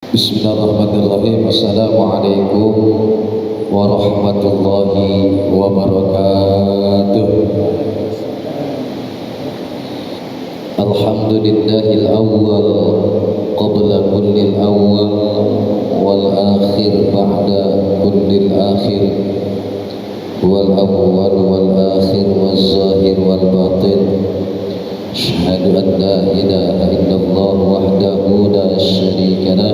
Bismillahirrahmanirrahim. Assalamualaikum warahmatullahi wabarakatuh. Alhamdulillahil awwal qabla kullil awwal wal akhir ba'da kullil akhir wal awwal wal akhir wal zahir wal batin. Asyhadu an la ilaha illallah wahdahu la syarika lah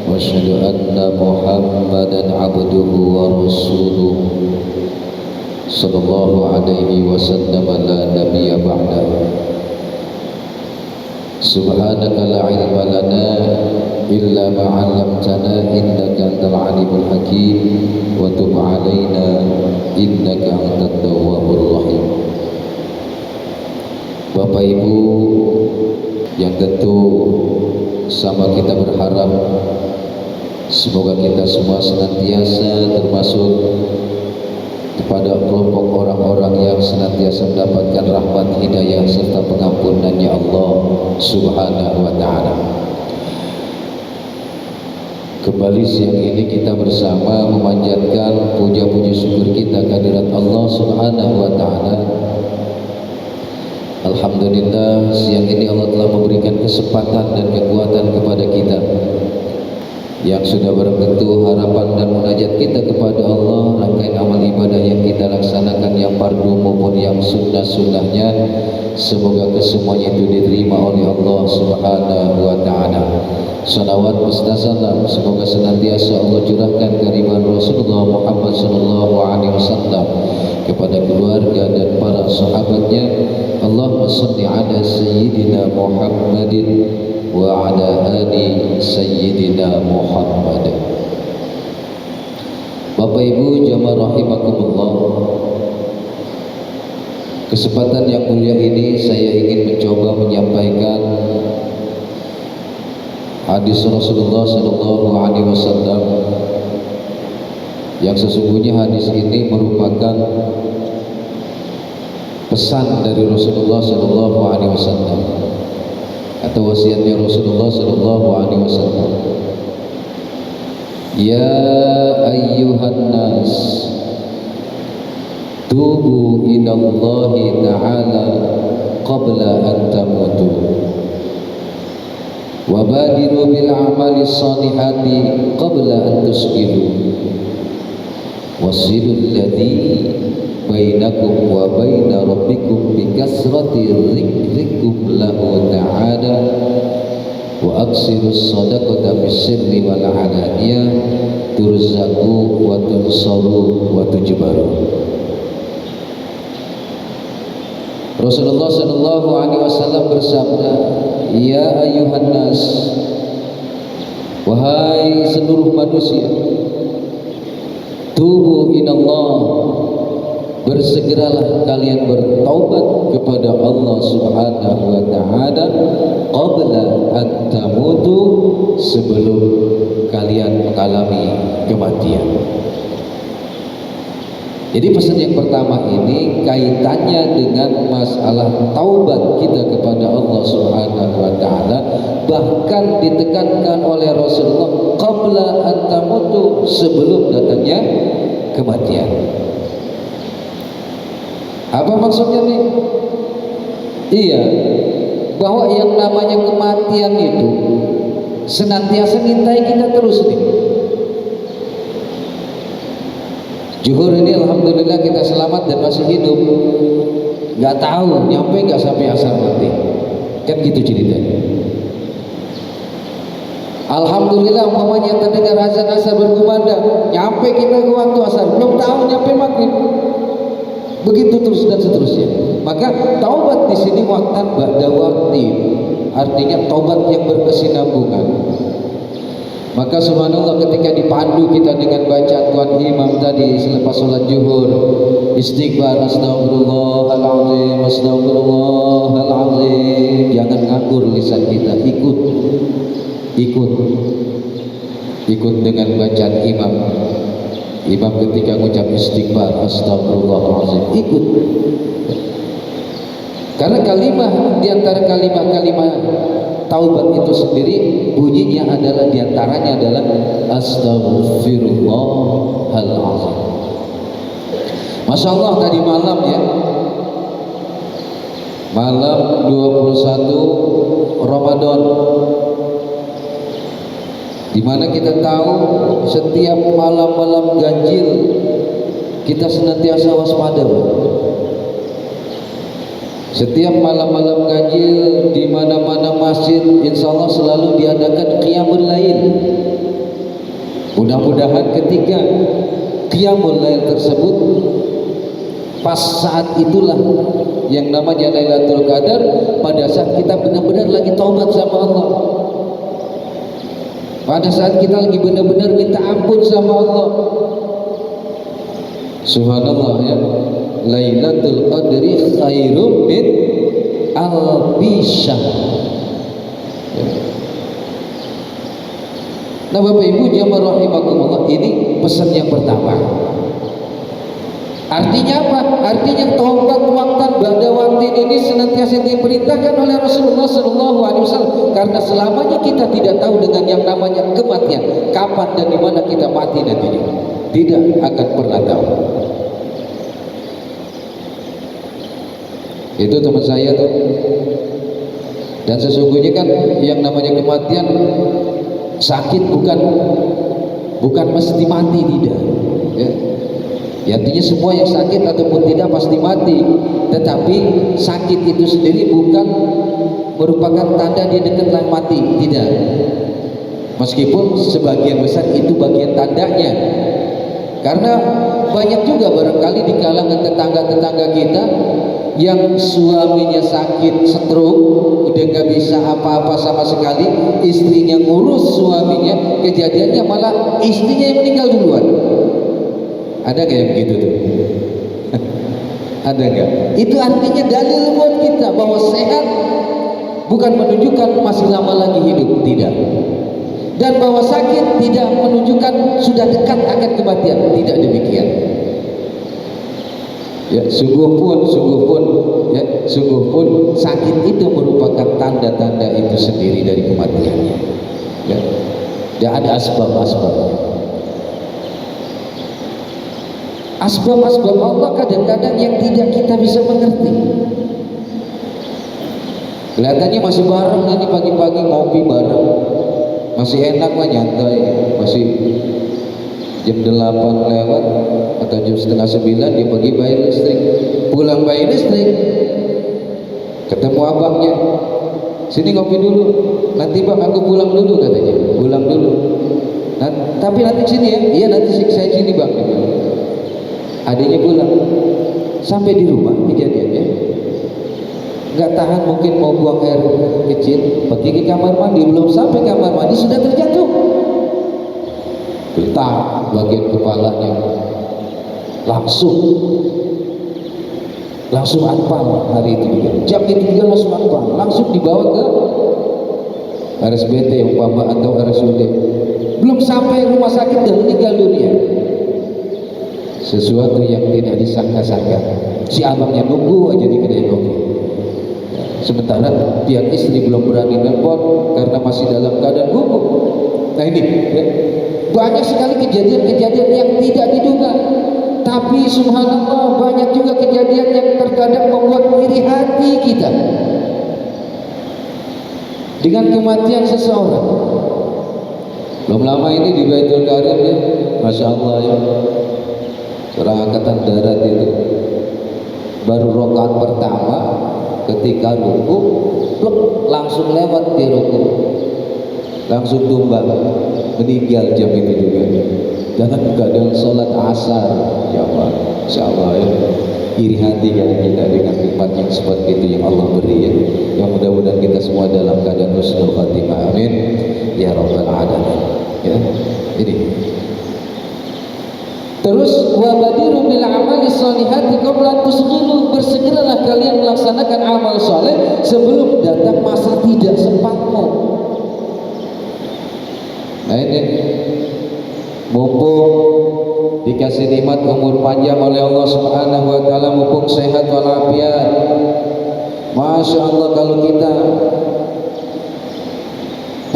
wa asyhadu anna Muhammadan abduhu wa rasuluh sallallahu alaihi wasallam la nabiyya ba'da. Subhanaka la ilma lana illa ma 'allamtana innaka antal alimul hakim wa tub 'alaina innaka antat tawwabur rahim. Bapak Ibu yang tentu sama kita berharap semoga kita semua senantiasa termasuk kepada kelompok orang-orang yang senantiasa mendapatkan rahmat hidayah serta pengampunannya Allah Subhanahu wa taala. Kembali siang ini kita bersama memanjatkan puja-puji syukur kita kehadirat Allah Subhanahu wa taala. Alhamdulillah, siang ini Allah telah memberikan kesempatan dan kekuatan kepada kita yang sudah berbentuk harapan dan munajat kita kepada Allah. Rangkaian amal ibadah yang kita laksanakan, yang fardu maupun yang sunnah-sunnahnya, semoga kesemuanya itu diterima oleh Allah Subhanahu wa taala. Salawat beserta salam semoga senantiasa Allah curahkan kehadirat Rasulullah Muhammad sallallahu alaihi wasallam kepada keluarga dan para sahabatnya. Allahumma shalli ala sayyidina Muhammadin wa ala ali sayyidina Muhammad. Bapak Ibu jamaah rahimakumullah, kesempatan yang mulia ini saya ingin mencoba menyampaikan hadis Rasulullah sallallahu alaihi wasallam yang sesungguhnya hadis ini merupakan pesan dari Rasulullah sallallahu alaihi wasallam atau wasiatnya Rasulullah sallallahu alaihi wasallam. Ya ayyuhan nas tubu ilallahi ta'ala qabla an tamutu wa badiru bil a'mali shalihati qabla an tusbihu wasilul ladzi bainakum wa baina rabbikum bi kasrati dzikrikum lahu ta'ala wa aksirus sadaqata bisirri wal alaniyah turzaqu wa tunsaru wa tujbaru. Rasulullah sallallahu alaihi wasallam bersabda, ya ayyuhan nas, wahai seluruh manusia, tubu ilallah, bersegeralah kalian bertaubat kepada Allah Subhanahu wa taala qabla an tamutu, sebelum kalian mengalami kematian. Jadi pesan yang pertama ini kaitannya dengan masalah taubat kita kepada Allah Subhanahu wa taala, bahkan ditekankan oleh Rasulullah qabla an tamutu, sebelum datangnya kematian. Apa maksudnya nih? Iya, bahwa yang namanya kematian itu senantiasa ngintai kita terus nih. Zuhur ini alhamdulillah kita selamat dan masih hidup. Gak tahu nyampe gak sampai asar nanti. Kan gitu ceritanya. Alhamdulillah umpamanya terdengar azan asar berkumandang, nyampe kita ke waktu asar, belum tahu nyampe maghrib. Begitu terus dan seterusnya. Maka taubat di sini waktan ba'da waktin, artinya taubat yang berkesinambungan. Maka subhanallah ketika dipandu kita dengan bacaan Tuhan Imam tadi selepas sholat zuhur, istighfar astagfirullahaladzim astagfirullahaladzim, jangan nganggur lisan kita, ikut dengan bacaan imam. Imam ketika mengucap istighfar astagfirullahaladzim, ikut. Karena kalimat di antara kalimat-kalimat taubat itu sendiri bunyinya adalah diantaranya adalah astaghfirullahaladzim. Masya Allah, tadi malam ya, malam 21 Ramadan, dimana kita tahu setiap malam-malam ganjil kita senantiasa waspada. Setiap malam-malam ganjil di mana-mana masjid insya Allah selalu diadakan qiyamul lail. Mudah-mudahan ketika qiyamul lail tersebut pas saat itulah yang namanya Lailatul Qadar, pada saat kita benar-benar lagi taubat sama Allah, pada saat kita lagi benar-benar minta ampun sama Allah. Subhanallah ya, Lailatul Qadri khairum min alfi syahr. Nah Bapak Ibu jamaah rahimakumullah, ini pesan yang pertama. Artinya apa? Artinya taubat waktan ba'da waktin ini senantiasa diperintahkan oleh Rasulullah SAW, karena selamanya kita tidak tahu dengan yang namanya kematian, kapan dan di mana kita mati nantinya, tidak akan pernah tahu. Itu teman saya tuh. Dan sesungguhnya kan yang namanya kematian sakit bukan mesti mati, tidak ya. Ya, artinya semua yang sakit ataupun tidak pasti mati, tetapi sakit itu sendiri bukan merupakan tanda dia dekatlah mati, tidak. Meskipun sebagian besar itu bagian tandanya, karena banyak juga barangkali di kalangan tetangga-tetangga kita yang suaminya sakit stroke, udah gak bisa apa-apa sama sekali, istrinya ngurus suaminya, kejadiannya malah istrinya yang meninggal duluan. Ada gak yang begitu tuh? Ada gak? Itu artinya dalil buat kita bahwa sehat bukan menunjukkan masih lama lagi hidup, tidak. Dan bahwa sakit tidak menunjukkan sudah dekat akan kematian, tidak demikian. Ya, sungguh pun sakit itu merupakan tanda-tanda itu sendiri dari kematiannya. Ya, dan ada asbab-asbabnya. Asbab-asbab Allah kadang-kadang yang tidak kita bisa mengerti. Kelihatannya masih bareng nanti pagi-pagi ngopi bareng, masih enak lah nyantai, masih jam 8 lewat atau jam setengah 9 dia pergi bayar listrik, pulang bayar listrik, ketemu abangnya, sini ngopi dulu, nanti bang aku pulang dulu katanya, pulang dulu. Nah, tapi nanti sini ya, iya nanti saya sini bang. Adiknya pulang, sampai di rumah kejadiannya nggak tahan, mungkin mau buang air kecil, pergi ke kamar mandi, belum sampai kamar mandi sudah terjatuh, letak bagian kepalanya, langsung anpal hari itu juga, jam itu juga langsung anpal, langsung dibawa ke RSBT umpama atau RSUD, belum sampai rumah sakit dan meninggal dunia. Sesuatu yang tidak disangka-sangka. Si abangnya nunggu aja di kedai kopi, sementara pihak istri belum berani nelpon karena masih dalam keadaan gugup. Nah ini ya, banyak sekali kejadian-kejadian yang tidak diduga, tapi subhanallah banyak juga kejadian yang terkadang membuat iri hati kita dengan kematian seseorang. Belum lama ini di Baitul Karim ya, Masya Allah ya, seorang angkatan darat itu baru rakaat pertama ketika ruku langsung lewat di ruku, langsung tumbang meninggal jam itu juga dalam keadaan sholat asar. Ya Allah, Insya Allah ya, iri hati kan kita dengan nikmat yang seperti itu yang Allah beri ya. Yang mudah-mudahan kita semua dalam keadaan husnul khatimah, amin ya rabbal alamin ya. Ini terus wabadiru bil amali sholihati qabla tusghilu, bersegeralah kalian melaksanakan amal soleh sebelum datang masa tidak sempatmu. Nah ini mumpung dikasih nikmat umur panjang oleh Allah Subhanahu wa taala, mumpung sehat walafiat, Masya Allah, kalau kita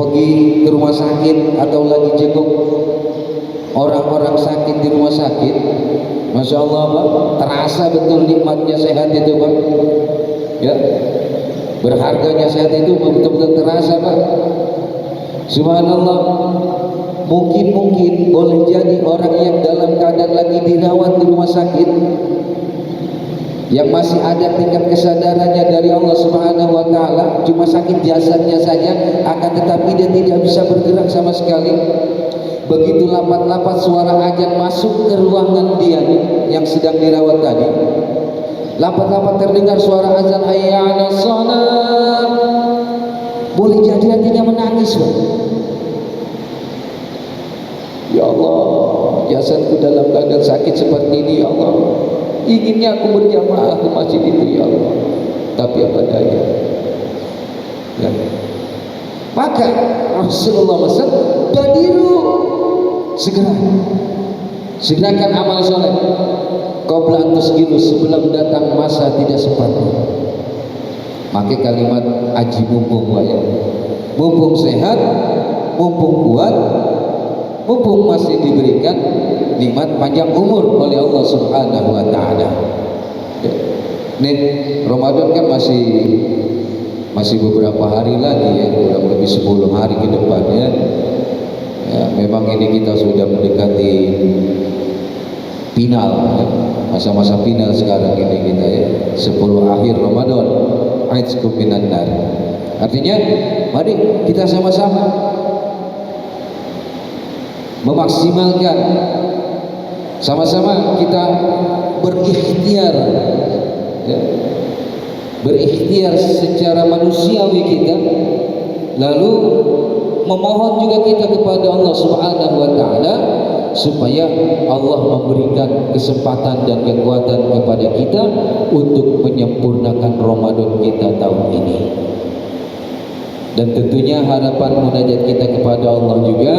pergi ke rumah sakit atau lagi jenguk orang-orang sakit di rumah sakit, Masya Allah Pak, terasa betul nikmatnya sehat itu Pak ya, berharganya sehat itu betul-betul terasa Pak. Subhanallah, mungkin boleh jadi orang yang dalam keadaan lagi dirawat di rumah sakit, yang masih ada tingkat kesadarannya dari Allah Subhanahu wa taala, cuma sakit jasadnya saja, akan tetapi dia tidak bisa bergerak sama sekali. Begitu lapat-lapat suara azan masuk ke ruangan dia yang sedang dirawat tadi, lapat-lapat terdengar suara azan hayya 'alas shalah, boleh jadi hatinya menangis Pak. Ya Allah, jasadku dalam keadaan sakit seperti ini ya Allah, inginnya aku berjamaah ke masjid itu ya Allah, tapi apa daya ya. Maka Rasulullah SAW, badiru, segerakan amal soleh, qabla antusgilu, sebelum datang masa tidak sempat. Maka kalimat aji mumpung ya, mumpung sehat, mumpung kuat, mumpung masih diberikan nikmat panjang umur oleh Allah Subhanahu wa taala. Nih, Ramadan kan masih beberapa hari lagi ya, kurang lebih 10 hari ke depannya. Ya, memang ini kita sudah mendekati final ya. Masa-masa final sekarang ini kita ya, 10 akhir Ramadan, aitskum minan nar. Artinya mari kita sama-sama memaksimalkan, sama-sama kita berikhtiar ya, berikhtiar secara manusiawi kita, lalu memohon juga kita kepada Allah Subhanahu wa taala supaya Allah memberikan kesempatan dan kekuatan kepada kita untuk menyempurnakan Ramadan kita tahun ini. Dan tentunya harapan munajat kita kepada Allah juga,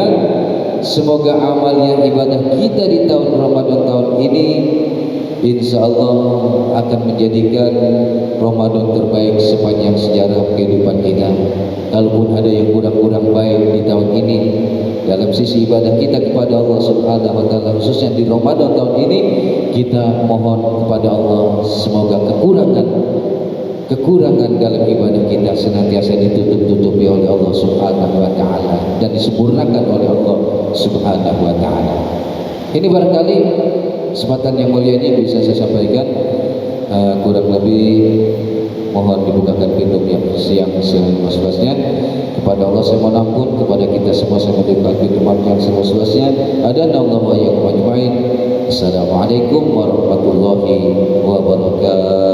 semoga amal yang ibadah kita di tahun Ramadan tahun ini insya Allah akan menjadikan Ramadan terbaik sepanjang sejarah kehidupan kita. Kalaupun ada yang kurang-kurang baik di tahun ini dalam sisi ibadah kita kepada Allah Subhanahu wa taala, khususnya di Ramadan tahun ini, kita mohon kepada Allah semoga kekurangan dalam ibadah kita senantiasa ditutup-tutupi oleh Allah Subhanahu wa taala dan disempurnakan oleh Allah Subhanahu wa taala. Ini barangkali kesempatan yang mulia ini bisa saya sampaikan, kurang lebih mohon dibukakan pintu yang siang seluas-luasnya. Kepada Allah saya mohon ampun, kepada kita semua saya membuka pintu maaf yang seluas-luasnya. Adana Allah wa iyyakum ajmain. Assalamualaikum warahmatullahi wabarakatuh.